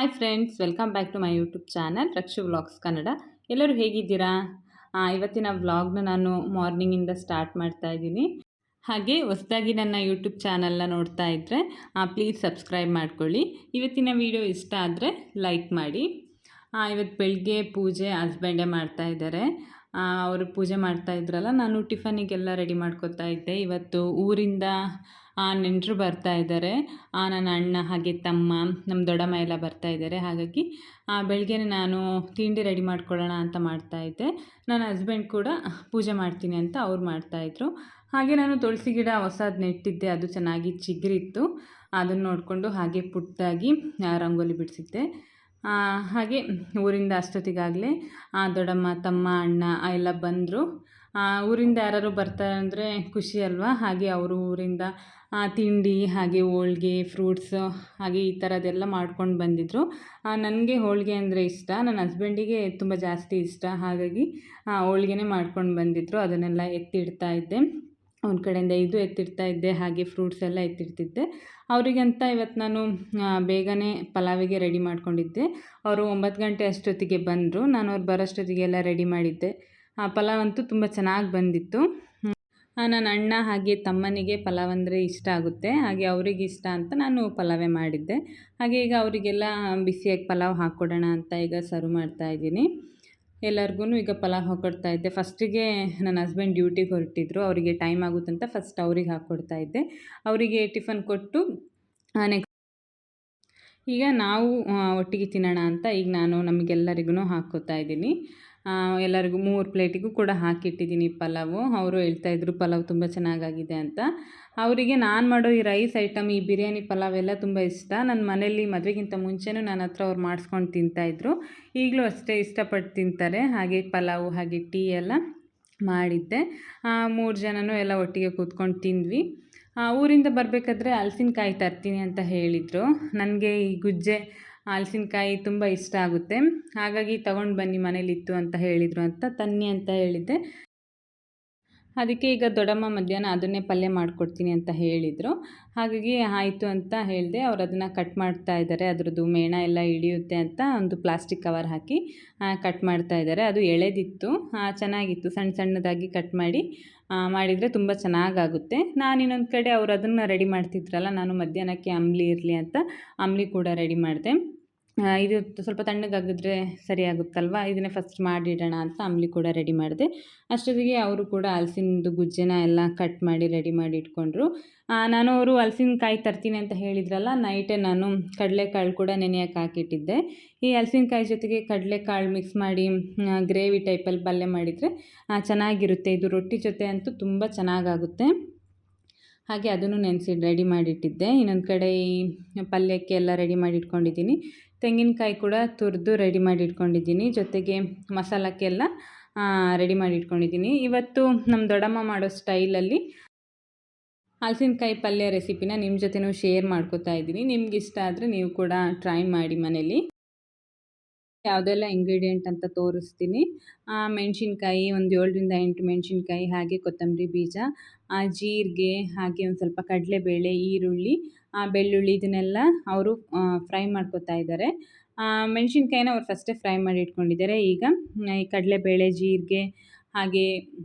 Hi friends, welcome back to my YouTube channel Rakshu vlogs Kannada. ಎಲ್ಲರೂ ಹೇಗಿದ್ದೀರಾ? ಇವತ್ತಿನ ವ್ಲಾಗ್ನ ನಾನು ಮಾರ್ನಿಂಗಿಂದ ಸ್ಟಾರ್ಟ್ ಮಾಡ್ತಾ ಇದ್ದೀನಿ. ಹಾಗೆ ಹೊಸದಾಗಿ ನನ್ನ ಯೂಟ್ಯೂಬ್ ಚಾನಲ್ನ ನೋಡ್ತಾ ಇದ್ದರೆ ಪ್ಲೀಸ್ ಸಬ್ಸ್ಕ್ರೈಬ್ ಮಾಡ್ಕೊಳ್ಳಿ. ಇವತ್ತಿನ ವಿಡಿಯೋ ಇಷ್ಟ ಆದರೆ ಲೈಕ್ ಮಾಡಿ. ಇವತ್ತು ಬೆಳಗ್ಗೆ ಪೂಜೆ ಹಸ್ಬೆಂಡೇ ಮಾಡ್ತಾಯಿದ್ದಾರೆ. ಅವರು ಪೂಜೆ ಮಾಡ್ತಾಯಿದ್ರಲ್ಲ, ನಾನು ಟಿಫನಿಗೆಲ್ಲ ರೆಡಿ ಮಾಡ್ಕೊತಾ ಇದ್ದೆ. ಇವತ್ತು ಊರಿಂದ ನೆಂಟರು ಬರ್ತಾ ಇದ್ದಾರೆ. ನನ್ನ ಅಣ್ಣ ಹಾಗೆ ತಮ್ಮ, ನಮ್ಮ ದೊಡ್ಡಮ್ಮ ಎಲ್ಲ ಬರ್ತಾ ಇದ್ದಾರೆ. ಹಾಗಾಗಿ ಬೆಳಗ್ಗೆ ನಾನು ತಿಂಡಿ ರೆಡಿ ಮಾಡ್ಕೊಳ್ಳೋಣ ಅಂತ ಮಾಡ್ತಾಯಿದ್ದೆ. ನನ್ನ ಹಸ್ಬೆಂಡ್ ಕೂಡ ಪೂಜೆ ಮಾಡ್ತೀನಿ ಅಂತ ಅವ್ರು ಮಾಡ್ತಾಯಿದ್ರು. ಹಾಗೆ ನಾನು ತುಳಸಿ ಗಿಡ ಹೊಸದು ನೆಟ್ಟಿದ್ದೆ, ಅದು ಚೆನ್ನಾಗಿ ಚಿಗುರಿತ್ತು. ಅದನ್ನು ನೋಡಿಕೊಂಡು ಹಾಗೆ ಪುಟ್ಟದಾಗಿ ರಂಗೋಲಿ ಬಿಡಿಸಿದ್ದೆ. ಹಾಗೆ ಊರಿಂದ ಅಷ್ಟೊತ್ತಿಗಾಗಲೇ ದೊಡ್ಡಮ್ಮ, ತಮ್ಮ, ಅಣ್ಣ ಎಲ್ಲ ಬಂದರು. ಊರಿಂದ ಯಾರಾದ್ರು ಬರ್ತಾರೆ ಅಂದರೆ ಖುಷಿ ಅಲ್ವಾ. ಹಾಗೆ ಅವರು ಊರಿಂದ ತಿಂಡಿ ಹಾಗೆ ಹೋಳ್ಗೆ, ಫ್ರೂಟ್ಸು ಹಾಗೆ ಈ ಥರದ್ದೆಲ್ಲ ಮಾಡ್ಕೊಂಡು ಬಂದಿದ್ದರು. ನನಗೆ ಹೋಳಿಗೆ ಅಂದರೆ ಇಷ್ಟ, ನನ್ನ ಹಸ್ಬೆಂಡಿಗೆ ತುಂಬ ಜಾಸ್ತಿ ಇಷ್ಟ. ಹಾಗಾಗಿ ಹೋಳ್ಗೆನೇ ಮಾಡ್ಕೊಂಡು ಬಂದಿದ್ದರು. ಅದನ್ನೆಲ್ಲ ಎತ್ತಿಡ್ತಾ ಇದ್ದೆ. ಒಂದು ಕಡೆಯಿಂದ ಇದು ಎತ್ತಿಡ್ತಾ ಇದ್ದೆ, ಹಾಗೆ ಫ್ರೂಟ್ಸ್ ಎಲ್ಲ ಎತ್ತಿಡ್ತಿದ್ದೆ. ಅವರಿಗಂತ ಇವತ್ತು ನಾನು ಬೇಗನೆ ಪಲಾವಿಗೆ ರೆಡಿ ಮಾಡ್ಕೊಂಡಿದ್ದೆ. ಅವರು 9 ಗಂಟೆ ಅಷ್ಟೊತ್ತಿಗೆ ಬಂದರು. ನಾನು ಅವ್ರು ಬರೋಷ್ಟೊತ್ತಿಗೆಲ್ಲ ರೆಡಿ ಮಾಡಿದ್ದೆ. ಪಲಾವ್ ಅಂತೂ ತುಂಬ ಚೆನ್ನಾಗಿ ಬಂದಿತ್ತು. ನನ್ನ ಅಣ್ಣ ಹಾಗೆ ತಮ್ಮನಿಗೆ ಪಲಾವ್ ಅಂದರೆ ಇಷ್ಟ ಆಗುತ್ತೆ. ಹಾಗೆ ಅವರಿಗೆ ಇಷ್ಟ ಅಂತ ನಾನು ಪಲಾವೇ ಮಾಡಿದ್ದೆ. ಹಾಗೆ ಈಗ ಅವರಿಗೆಲ್ಲ ಬಿಸಿಯಾಗಿ ಪಲಾವ್ ಹಾಕ್ಕೊಡೋಣ ಅಂತ ಈಗ ಸರ್ವ್ ಮಾಡ್ತಾಯಿದ್ದೀನಿ. ಎಲ್ಲರಿಗೂ ಈಗ ಪಲಾವ್ ಹಾಕ್ಕೊಡ್ತಾ ಇದ್ದೆ. ಫಸ್ಟಿಗೆ ನನ್ನ ಹಸ್ಬೆಂಡ್ ಡ್ಯೂಟಿಗೆ ಹೊರಟಿದ್ರು, ಅವರಿಗೆ ಟೈಮ್ ಆಗುತ್ತಂತ ಫಸ್ಟ್ ಅವ್ರಿಗೆ ಹಾಕ್ಕೊಡ್ತಾ ಇದ್ದೆ. ಅವರಿಗೆ ಟಿಫನ್ ಕೊಟ್ಟು ನೆಕ್ಸ್ಟ್ ಈಗ ನಾವು ಒಟ್ಟಿಗೆ ತಿನ್ನೋಣ ಅಂತ ಈಗ ನಾನು ನಮಗೆಲ್ಲರಿಗೂ ಹಾಕ್ಕೊತಾ ಇದ್ದೀನಿ. ಎಲ್ಲರಿಗೂ 3 ಪ್ಲೇಟಿಗೂ ಕೂಡ ಹಾಕಿಟ್ಟಿದ್ದೀನಿ ಪಲಾವು. ಅವರು ಹೇಳ್ತಾಯಿದ್ರು ಪಲಾವ್ ತುಂಬ ಚೆನ್ನಾಗಾಗಿದೆ ಅಂತ. ಅವರಿಗೆ ನಾನು ಮಾಡೋ ಈ ರೈಸ್ ಐಟಮ್, ಈ ಬಿರಿಯಾನಿ ಪಲಾವ್ ಎಲ್ಲ ತುಂಬ ಇಷ್ಟ. ನನ್ನ ಮನೇಲಿ ಮದುವೆಗಿಂತ ಮುಂಚೆನೂ ನನ್ನ ಹತ್ರ ಅವ್ರು ಮಾಡಿಸ್ಕೊಂಡು ತಿಂತಾಯಿದ್ರು. ಈಗಲೂ ಅಷ್ಟೇ ಇಷ್ಟಪಟ್ಟು ತಿಂತಾರೆ. ಹಾಗೆ ಪಲಾವು ಹಾಗೆ ಟೀ ಎಲ್ಲ ಮಾಡಿದ್ದೆ. 3 ಜನನೂ ಎಲ್ಲ ಒಟ್ಟಿಗೆ ಕೂತ್ಕೊಂಡು ತಿಂದ್ವಿ. ಊರಿಂದ ಬರಬೇಕಾದ್ರೆ ಹಲಸಿನಕಾಯಿ ತರ್ತೀನಿ ಅಂತ ಹೇಳಿದರು. ನನಗೆ ಈ ಗುಜ್ಜೆ ಹಲಸಿನಕಾಯಿ ತುಂಬ ಇಷ್ಟ ಆಗುತ್ತೆ. ಹಾಗಾಗಿ ತಗೊಂಡು ಬನ್ನಿ, ಮನೇಲಿತ್ತು ಅಂತ ಹೇಳಿದರು ಅಂತ ತನ್ನಿ ಅಂತ ಹೇಳಿದ್ದೆ. ಅದಕ್ಕೆ ಈಗ ದೊಡ್ಡಮ್ಮ ಮಧ್ಯಾಹ್ನ ಅದನ್ನೇ ಪಲ್ಯ ಮಾಡಿಕೊಡ್ತೀನಿ ಅಂತ ಹೇಳಿದರು. ಹಾಗಾಗಿ ಆಯಿತು ಅಂತ ಹೇಳಿದೆ. ಅವ್ರು ಅದನ್ನು ಕಟ್ ಮಾಡ್ತಾ ಇದ್ದಾರೆ. ಅದರದ್ದು ಮೇಣ ಎಲ್ಲ ಹಿಡಿಯುತ್ತೆ ಅಂತ ಒಂದು ಪ್ಲಾಸ್ಟಿಕ್ ಕವರ್ ಹಾಕಿ ಕಟ್ ಮಾಡ್ತಾ ಇದ್ದಾರೆ. ಅದು ಎಳೆದಿತ್ತು, ಚೆನ್ನಾಗಿತ್ತು. ಸಣ್ಣ ಸಣ್ಣದಾಗಿ ಕಟ್ ಮಾಡಿದರೆ ತುಂಬ ಚೆನ್ನಾಗಾಗುತ್ತೆ. ನಾನು ಇನ್ನೊಂದು ಕಡೆ ಅವ್ರು ಅದನ್ನು ರೆಡಿ ಮಾಡ್ತಿದ್ರಲ್ಲ, ನಾನು ಮಧ್ಯಾಹ್ನಕ್ಕೆ ಅಂಬ್ಲಿ ಇರಲಿ ಅಂತ ಅಂಬ್ಲಿ ಕೂಡ ರೆಡಿ ಮಾಡಿದೆ. ಇದು ಸ್ವಲ್ಪ ತಣ್ಣಗಾಗಿದ್ರೆ ಸರಿಯಾಗುತ್ತಲ್ವ, ಇದನ್ನೇ ಫಸ್ಟ್ ಮಾಡಿಡೋಣ ಅಂತ ಅಂಬ್ಲಿ ಕೂಡ ರೆಡಿ ಮಾಡಿದೆ. ಅಷ್ಟೊತ್ತಿಗೆ ಅವರು ಕೂಡ ಹಲಸಿನದು ಗುಜ್ಜೆನ ಎಲ್ಲ ಕಟ್ ಮಾಡಿ ರೆಡಿ ಮಾಡಿ ಇಟ್ಕೊಂಡ್ರು. ನಾನು ಅವರು ಹಲಸಿನಕಾಯಿ ತರ್ತೀನಿ ಅಂತ ಹೇಳಿದ್ರಲ್ಲ, ನೈಟೇ ನಾನು ಕಡಲೆಕಾಳು ಕೂಡ ನೆನೆಯೋಕೆ ಹಾಕಿಟ್ಟಿದ್ದೆ. ಈ ಹಲಸಿನಕಾಯಿ ಜೊತೆಗೆ ಕಡಲೆಕಾಳು ಮಿಕ್ಸ್ ಮಾಡಿ ಗ್ರೇವಿ ಟೈಪಲ್ಲಿ ಪಲ್ಯ ಮಾಡಿದರೆ ಚೆನ್ನಾಗಿರುತ್ತೆ. ಇದು ರೊಟ್ಟಿ ಜೊತೆ ಅಂತೂ ತುಂಬ ಚೆನ್ನಾಗಾಗುತ್ತೆ. ಹಾಗೆ ಅದನ್ನು ನೆನೆಸಿ ರೆಡಿ ಮಾಡಿಟ್ಟಿದ್ದೆ. ಇನ್ನೊಂದು ಕಡೆ ಈ ಪಲ್ಯಕ್ಕೆ ಎಲ್ಲ ರೆಡಿ ಮಾಡಿ ಇಟ್ಕೊಂಡಿದ್ದೀನಿ. ತೆಂಗಿನಕಾಯಿ ಕೂಡ ತುರಿದು ರೆಡಿ ಮಾಡಿ ಇಟ್ಕೊಂಡಿದ್ದೀನಿ. ಜೊತೆಗೆ ಮಸಾಲಕ್ಕೆಲ್ಲ ರೆಡಿ ಮಾಡಿ ಇಟ್ಕೊಂಡಿದ್ದೀನಿ. ಇವತ್ತು ನಮ್ಮ ದೊಡ್ಡಮ್ಮ ಮಾಡೋ ಸ್ಟೈಲಲ್ಲಿ ಹಲಸಿನಕಾಯಿ ಪಲ್ಯ ರೆಸಿಪಿನ ನಿಮ್ಮ ಜೊತೆನೂ ಶೇರ್ ಮಾಡ್ಕೋತಾ ಇದ್ದೀನಿ. ನಿಮ್ಗೆ ಇಷ್ಟ ಆದರೆ ನೀವು ಕೂಡ ಟ್ರೈ ಮಾಡಿ ಮನೇಲಿ. ಯಾವುದೆಲ್ಲ ಇಂಗ್ರೀಡಿಯೆಂಟ್ ಅಂತ ತೋರಿಸ್ತೀನಿ. ಮೆಣಸಿನ್ಕಾಯಿ ಒಂದು 7ರಿಂದ 8 ಮೆಣಸಿನ್ಕಾಯಿ, ಹಾಗೆ ಕೊತ್ತಂಬರಿ ಬೀಜ, ಜೀರಿಗೆ, ಹಾಗೆ ಒಂದು ಸ್ವಲ್ಪ ಕಡಲೆಬೇಳೆ, ಈರುಳ್ಳಿ, ಬೆಳ್ಳುಳ್ಳಿ, ಇದನ್ನೆಲ್ಲ ಅವರು ಫ್ರೈ ಮಾಡ್ಕೊತಾ ಇದ್ದಾರೆ. ಮೆಣಸಿನ್ಕಾಯಿನ ಅವ್ರು ಫಸ್ಟೇ ಫ್ರೈ ಮಾಡಿ ಇಟ್ಕೊಂಡಿದ್ದಾರೆ. ಈಗ ಈ ಕಡಲೆಬೇಳೆ, ಜೀರಿಗೆ ಹಾಗೆ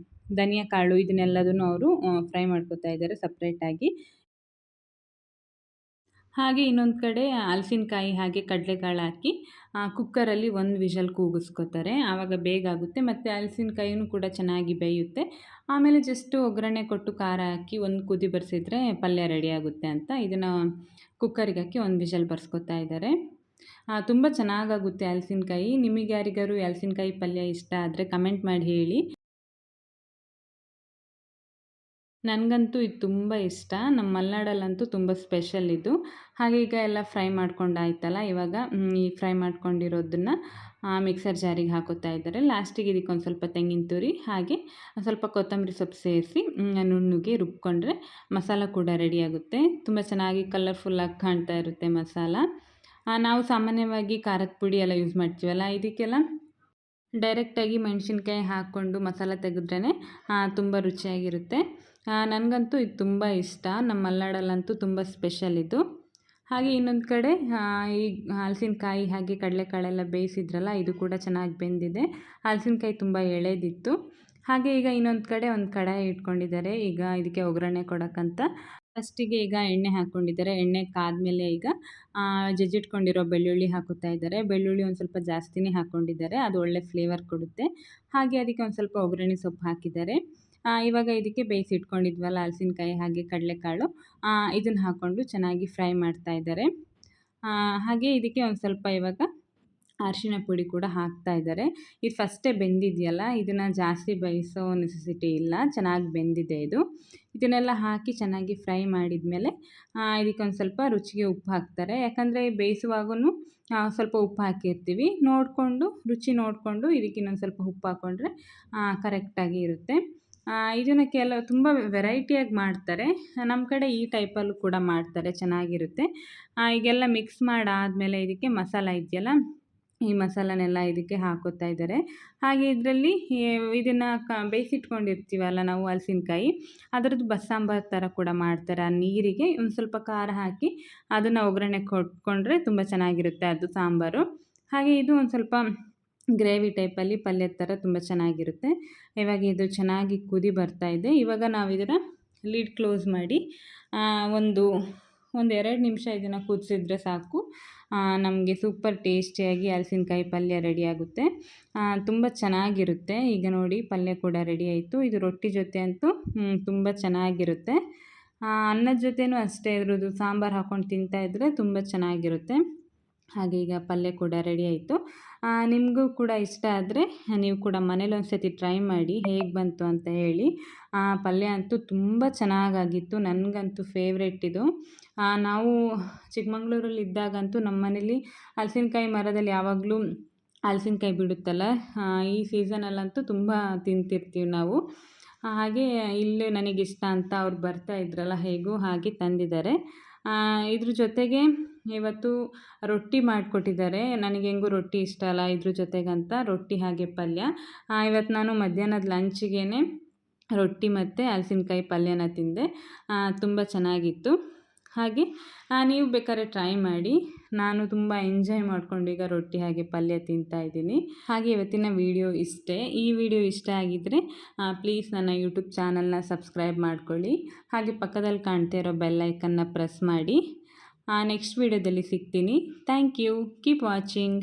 ಧನಿಯಾ ಕಾಳು ಇದನ್ನೆಲ್ಲದನ್ನು ಅವರು ಫ್ರೈ ಮಾಡ್ಕೊತಾ ಇದ್ದಾರೆ ಸಪ್ರೇಟಾಗಿ. ಹಾಗೆ ಇನ್ನೊಂದು ಕಡೆ ಹಲಸಿನಕಾಯಿ ಹಾಗೆ ಕಡಲೆಕಾಳು ಹಾಕಿ ಕುಕ್ಕರಲ್ಲಿ 1 ವಿಷಲ್ ಕೂಗಿಸ್ಕೊತಾರೆ. ಆವಾಗ ಬೇಗ ಆಗುತ್ತೆ ಮತ್ತು ಹಲಸಿನಕಾಯಿನೂ ಕೂಡ ಚೆನ್ನಾಗಿ ಬೇಯುತ್ತೆ. ಆಮೇಲೆ ಜಸ್ಟ್ ಒಗ್ಗರಣೆ ಕೊಟ್ಟು ಖಾರ ಹಾಕಿ 1 ಕುದಿ ಬರ್ಸಿದ್ರೆ ಪಲ್ಯ ರೆಡಿ ಆಗುತ್ತೆ ಅಂತ ಇದನ್ನು ಕುಕ್ಕರಿಗೆ ಹಾಕಿ 1 ವಿಷಲ್ ಬರ್ಸ್ಕೊತಾ ಇದ್ದಾರೆ. ತುಂಬ ಚೆನ್ನಾಗಾಗುತ್ತೆ ಹಲಸಿನಕಾಯಿ. ನಿಮಗೆ ಯಾರಿಗಾರು ಹಲಸಿನಕಾಯಿ ಪಲ್ಯ ಇಷ್ಟ ಆದರೆ ಕಮೆಂಟ್ ಮಾಡಿ ಹೇಳಿ. ನನಗಂತೂ ಇದು ತುಂಬ ಇಷ್ಟ. ನಮ್ಮ ಮಲೆನಾಡಲ್ಲಂತೂ ತುಂಬ ಸ್ಪೆಷಲ್ ಇದು. ಹಾಗೆ ಈಗ ಎಲ್ಲ ಫ್ರೈ ಮಾಡ್ಕೊಂಡಾಯ್ತಲ್ಲ, ಇವಾಗ ಈ ಫ್ರೈ ಮಾಡ್ಕೊಂಡಿರೋದನ್ನು ಮಿಕ್ಸರ್ ಜಾರಿಗೆ ಹಾಕೋತಾ ಇದ್ದಾರೆ. ಲಾಸ್ಟಿಗೆ ಇದಕ್ಕೊಂದು ಸ್ವಲ್ಪ ತೆಂಗಿನ ತುರಿ ಹಾಗೆ ಸ್ವಲ್ಪ ಕೊತ್ತಂಬರಿ ಸೊಪ್ಪು ಸೇರಿಸಿ ನುಣ್ಣಗೆ ರುಬ್ಕೊಂಡ್ರೆ ಮಸಾಲ ಕೂಡ ರೆಡಿಯಾಗುತ್ತೆ. ತುಂಬ ಚೆನ್ನಾಗಿ ಕಲರ್ಫುಲ್ಲಾಗಿ ಕಾಣ್ತಾ ಇರುತ್ತೆ ಮಸಾಲ. ನಾವು ಸಾಮಾನ್ಯವಾಗಿ ಖಾರದ ಪುಡಿ ಎಲ್ಲ ಯೂಸ್ ಮಾಡ್ತೀವಲ್ಲ, ಇದಕ್ಕೆಲ್ಲ ಡೈರೆಕ್ಟಾಗಿ ಮೆಣಸಿನ್ಕಾಯಿ ಹಾಕ್ಕೊಂಡು ಮಸಾಲ ತೆಗೆದ್ರೇ ತುಂಬ ರುಚಿಯಾಗಿರುತ್ತೆ. ನನಗಂತೂ ಇದು ತುಂಬ ಇಷ್ಟ. ನಮ್ಮ ಮಲೆನಾಡಲ್ಲಂತೂ ತುಂಬ ಸ್ಪೆಷಲ್ ಇದು. ಹಾಗೆ ಇನ್ನೊಂದು ಕಡೆ ಈ ಹಲಸಿನಕಾಯಿ ಹಾಗೆ ಕಡಲೆಕಾಳೆಲ್ಲ ಬೇಯಿಸಿದ್ರಲ್ಲ, ಇದು ಕೂಡ ಚೆನ್ನಾಗಿ ಬೆಂದಿದೆ. ಹಲಸಿನಕಾಯಿ ತುಂಬ ಎಳೆದಿತ್ತು. ಹಾಗೆ ಈಗ ಇನ್ನೊಂದು ಕಡೆ ಒಂದು ಕಡಾಯಿ ಇಟ್ಕೊಂಡಿದ್ದಾರೆ. ಈಗ ಇದಕ್ಕೆ ಒಗ್ಗರಣೆ ಕೊಡೋಕ್ಕಂತ ಫಸ್ಟಿಗೆ ಈಗ ಎಣ್ಣೆ ಹಾಕ್ಕೊಂಡಿದ್ದಾರೆ. ಎಣ್ಣೆ ಕಾದ್ಮೇಲೆ ಈಗ ಜಜ್ಜಿಟ್ಕೊಂಡಿರೋ ಬೆಳ್ಳುಳ್ಳಿ ಹಾಕುತ್ತಾ ಇದ್ದಾರೆ. ಬೆಳ್ಳುಳ್ಳಿ ಒಂದು ಸ್ವಲ್ಪ ಜಾಸ್ತಿನೇ ಹಾಕ್ಕೊಂಡಿದ್ದಾರೆ, ಅದು ಒಳ್ಳೆ ಫ್ಲೇವರ್ ಕೊಡುತ್ತೆ. ಹಾಗೆ ಅದಕ್ಕೆ ಒಂದು ಸ್ವಲ್ಪ ಒಗ್ಗರಣೆ ಸೊಪ್ಪು ಹಾಕಿದ್ದಾರೆ. ಇವಾಗ ಇದಕ್ಕೆ ಬೇಯಿಸಿ ಇಟ್ಕೊಂಡಿದ್ವಲ್ಲ ಹಲಸಿನಕಾಯಿ ಹಾಗೆ ಕಡಲೆಕಾಳು, ಇದನ್ನು ಹಾಕ್ಕೊಂಡು ಚೆನ್ನಾಗಿ ಫ್ರೈ ಮಾಡ್ತಾ ಇದ್ದಾರೆ. ಹಾಗೆ ಇದಕ್ಕೆ ಒಂದು ಸ್ವಲ್ಪ ಇವಾಗ ಅರಿಶಿಣ ಪುಡಿ ಕೂಡ ಹಾಕ್ತಾ ಇದ್ದಾರೆ. ಇದು ಫಸ್ಟೇ ಬೆಂದಿದೆಯಲ್ಲ, ಇದನ್ನು ಜಾಸ್ತಿ ಬೇಯಿಸೋ ನೆಸೆಸಿಟಿ ಇಲ್ಲ, ಚೆನ್ನಾಗಿ ಬೆಂದಿದೆ ಇದು. ಇದನ್ನೆಲ್ಲ ಹಾಕಿ ಚೆನ್ನಾಗಿ ಫ್ರೈ ಮಾಡಿದ ಮೇಲೆ ಇದಕ್ಕೊಂದು ಸ್ವಲ್ಪ ರುಚಿಗೆ ಉಪ್ಪು ಹಾಕ್ತಾರೆ. ಯಾಕಂದರೆ ಬೇಯಿಸುವಾಗೂ ಸ್ವಲ್ಪ ಉಪ್ಪು ಹಾಕಿರ್ತೀವಿ, ನೋಡಿಕೊಂಡು ರುಚಿ ನೋಡಿಕೊಂಡು ಇದಕ್ಕೆ ಇನ್ನೊಂದು ಸ್ವಲ್ಪ ಉಪ್ಪು ಹಾಕ್ಕೊಂಡ್ರೆ ಕರೆಕ್ಟಾಗಿ ಇರುತ್ತೆ. ಇದನ್ನು ತುಂಬ ವೆರೈಟಿಯಾಗಿ ಮಾಡ್ತಾರೆ. ನಮ್ಮ ಕಡೆ ಈ ಟೈಪಲ್ಲೂ ಕೂಡ ಮಾಡ್ತಾರೆ, ಚೆನ್ನಾಗಿರುತ್ತೆ. ಈಗೆಲ್ಲ ಮಿಕ್ಸ್ ಮಾಡಾದಮೇಲೆ ಇದಕ್ಕೆ ಮಸಾಲ ಇದೆಯಲ್ಲ, ಈ ಮಸಾಲನೆಲ್ಲ ಇದಕ್ಕೆ ಹಾಕೋತಾ ಇದ್ದಾರೆ. ಹಾಗೆ ಇದರಲ್ಲಿ ಇದನ್ನು ಬೇಯಿಸಿಟ್ಕೊಂಡಿರ್ತೀವಲ್ಲ ನಾವು ಹಲಸಿನಕಾಯಿ, ಅದರದ್ದು ಬಸ್ಸಾಂಬಾರು ಥರ ಕೂಡ ಮಾಡ್ತಾರೆ. ಆ ನೀರಿಗೆ ಒಂದು ಸ್ವಲ್ಪ ಖಾರ ಹಾಕಿ ಅದನ್ನು ಒಗ್ಗರಣೆ ಕೊಟ್ಕೊಂಡ್ರೆ ತುಂಬ ಚೆನ್ನಾಗಿರುತ್ತೆ ಅದು ಸಾಂಬಾರು. ಹಾಗೆ ಇದು ಒಂದು ಸ್ವಲ್ಪ ಗ್ರೇವಿ ಟೈಪಲ್ಲಿ ಪಲ್ಯದ ಥರ ತುಂಬ ಚೆನ್ನಾಗಿರುತ್ತೆ. ಇವಾಗ ಇದು ಚೆನ್ನಾಗಿ ಕುದಿ ಬರ್ತಾ ಇದೆ. ಇವಾಗ ನಾವು ಇದನ್ನು ಲಿಡ್ ಕ್ಲೋಸ್ ಮಾಡಿ ಒಂದು 2 ನಿಮಿಷ ಇದನ್ನು ಕುದಿಸಿದ್ರೆ ಸಾಕು, ನಮಗೆ ಸೂಪರ್ ಟೇಸ್ಟಿಯಾಗಿ ಹಲಸಿನಕಾಯಿ ಪಲ್ಯ ರೆಡಿಯಾಗುತ್ತೆ. ತುಂಬ ಚೆನ್ನಾಗಿರುತ್ತೆ. ಈಗ ನೋಡಿ ಪಲ್ಯ ಕೂಡ ರೆಡಿ ಆಯಿತು. ಇದು ರೊಟ್ಟಿ ಜೊತೆ ಅಂತೂ ತುಂಬ ಚೆನ್ನಾಗಿರುತ್ತೆ. ಅನ್ನದ ಜೊತೆನೂ ಅಷ್ಟೇ, ಇದ್ರದ್ದು ಸಾಂಬಾರು ಹಾಕ್ಕೊಂಡು ತಿಂತಾಯಿದ್ರೆ ತುಂಬ ಚೆನ್ನಾಗಿರುತ್ತೆ. ಹಾಗೆ ಈಗ ಪಲ್ಯ ಕೂಡ ರೆಡಿ ಆಯಿತು. ನಿಮಗೂ ಕೂಡ ಇಷ್ಟ ಆದರೆ ನೀವು ಕೂಡ ಮನೇಲಿ ಒಂದು ಸತಿ ಟ್ರೈ ಮಾಡಿ ಹೇಗೆ ಬಂತು ಅಂತ ಹೇಳಿ. ಪಲ್ಯ ಅಂತೂ ತುಂಬ ಚೆನ್ನಾಗಾಗಿತ್ತು, ನನಗಂತೂ ಫೇವ್ರೆಟ್ ಇದು. ನಾವು ಚಿಕ್ಕಮಂಗ್ಳೂರಲ್ಲಿ ಇದ್ದಾಗಂತೂ ನಮ್ಮ ಮನೇಲಿ ಹಲಸಿನಕಾಯಿ ಮರದಲ್ಲಿ ಯಾವಾಗಲೂ ಹಲಸಿನಕಾಯಿ ಬಿಡುತ್ತಲ್ಲ, ಈ ಸೀಸನಲ್ಲಂತೂ ತುಂಬ ತಿಂತಿರ್ತೀವಿ ನಾವು. ಹಾಗೆ ಇಲ್ಲಿ ನನಗಿಷ್ಟ ಅಂತ ಅವ್ರು ಬರ್ತಾ ಇದ್ರಲ್ಲ, ಹೇಗೂ ಹಾಗೆ ತಂದಿದ್ದಾರೆ. ಇದ್ರ ಜೊತೆಗೆ ಇವತ್ತು ರೊಟ್ಟಿ ಮಾಡಿಕೊಟ್ಟಿದ್ದಾರೆ. ನನಗೆ ಹೆಂಗೂ ರೊಟ್ಟಿ ಇಷ್ಟ ಅಲ್ಲ, ಇದ್ರ ಜೊತೆಗಂತ ರೊಟ್ಟಿ ಹಾಗೆ ಪಲ್ಯ. ಇವತ್ತು ನಾನು ಮಧ್ಯಾಹ್ನದ ಲಂಚಿಗೆ ರೊಟ್ಟಿ ಮತ್ತು ಹಲಸಿನಕಾಯಿ ಪಲ್ಯನ ತಿಂದೆ. ತುಂಬ ಚೆನ್ನಾಗಿತ್ತು. ಹಾಗೆ ನೀವು ಬೇಕಾದ್ರೆ ಟ್ರೈ ಮಾಡಿ. ನಾನು ತುಂಬ ಎಂಜಾಯ್ ಮಾಡ್ಕೊಂಡು ಈಗ ರೊಟ್ಟಿ ಹಾಗೆ ಪಲ್ಯ ತಿಂತಾಯಿದ್ದೀನಿ. ಹಾಗೆ ಇವತ್ತಿನ ವಿಡಿಯೋ ಇಷ್ಟೇ. ಈ ವಿಡಿಯೋ ಇಷ್ಟ ಆಗಿದ್ದರೆ ಪ್ಲೀಸ್ ನನ್ನ ಯೂಟ್ಯೂಬ್ ಚಾನಲ್ನ ಸಬ್ಸ್ಕ್ರೈಬ್ ಮಾಡ್ಕೊಳ್ಳಿ. ಹಾಗೆ ಪಕ್ಕದಲ್ಲಿ ಕಾಣ್ತಾ ಇರೋ ಬೆಲ್ ಐಕನ್ನ ಪ್ರೆಸ್ ಮಾಡಿ. ನೆಕ್ಸ್ಟ್ ವಿಡಿಯೋದಲ್ಲಿ ಸಿಗ್ತೀನಿ. Thank you. Keep watching.